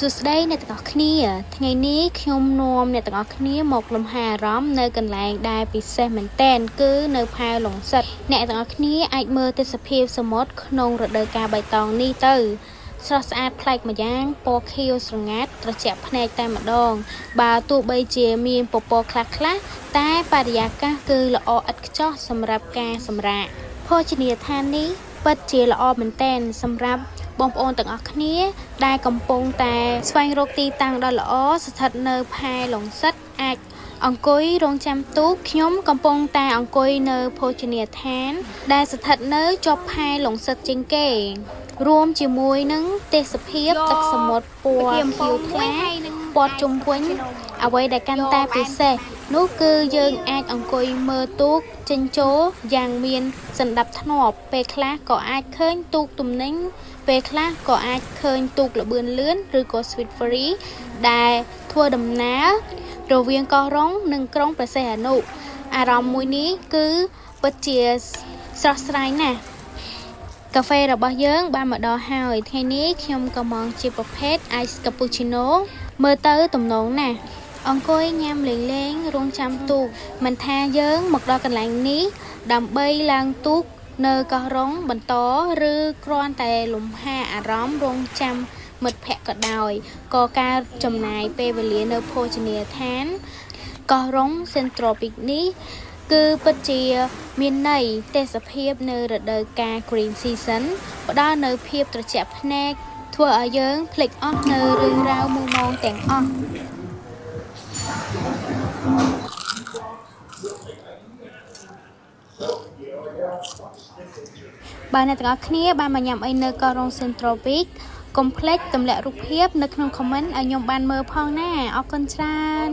សួស្តីអ្នកទាំងអស់គ្នាថ្ងៃនេះខ្ញុំនាំអ្នកទាំងអស់គ្នាមកលំហែអារម្មណ៍នៅកន្លែងដែលពិសេសមែនទែនគឺនៅផែឡុងសិតអ្នកទាំងអស់គ្នាអាចមើលទេសភាពសមុទ្រក្នុងរដូវកាលបៃតងនេះទៅស្រស់ស្អាតប្លែកម្យ៉ាងពណ៌ខៀវស្រងាត់ត្រជាក់ភ្នែកតែម្ដងបើទោះបីជាមានពពកខ្លះៗតែបរិយាកាសគឺល្អឥតខ្ចោះសម្រាប់ការសម្រាកភោជនីយដ្ឋាននេះពិតជាល្អមែនទែនសម្រាប់បងប្អូនទាំងអស់គ្នាដែលកំពុងតែស្វែងរកទីតាំងដ៏ល្អស្ថិតនៅផែឡុងសិតអាចអង្គុយរងចាំទូកខ្ញុំកំពុងតែអង្គុយនៅភោជនីយដ្ឋានដែលស្ថិតនៅជាប់ផែឡុងសិតជាងគេរួមជាមួយនឹងទេសភាពទឹកសមុទ្រពណ៌ខៀវថ្លាព័ទ្ធជុំវិញអ្វីដែលកាន់តែពិសេសនោះគឺយើងអាចអង្គុយមើលទូកចេញចូលយ៉ាងមានសណ្ដាប់ធ្នាប់ពេលខ្លះក៏អាចឃើញទូកទំនិញពេលខ្លះក៏អាចឃើញទូកល្បឿនលឿនឬក៏ Sweet Ferry ដែលធ្វើដំណើររវាងកោះរ៉ុងនិងក្រុងព្រះសីហនុអារម្មណ៍មួយនេះគឺពិតជាស្រស់ស្រាយណាស់កាហ្វេរបស់យើងបានមកដល់ហើយថ្ងៃនេះខ្ញុំក៏មកជាប្រភេទ Ice Cappuccino មើលទៅទំនងណាស់អង្គុយញ៉ាំលេងរងចាំទូកមិនថាយើងមកដល់កន្លែងនេះដើម្បីឡើងទូកនៅកោះរ៉ុងបន្តឬគ្រាន់តែលំហែអារម្មណ៍រងចាំមិត្តភ័ក្តិក៏ដោយក៏ការចំណាយពេលវេលានៅភោជនីយដ្ឋានកោះរ៉ុង Central Peak នេះគឺពិតជាមានន័យទេសភាពនៅរដូវកាល Green Season ផ្ដល់នូវភាពត្រជាក់ភ្នែកធ្វើឲ្យយើងភ្លេចអស់នៅរឿងរ៉ាវមុំមងទាំងអស់បើអ្នកទាំងអស់គ្នាបានមកញ៉ាំអីនៅកោះរ៉ុង Central Peak កុំភ្លេចទម្លាក់រូបភាពនៅក្នុង comment ឲ្យខ្ញុំបានមើលផងណាអរគុណច្រើន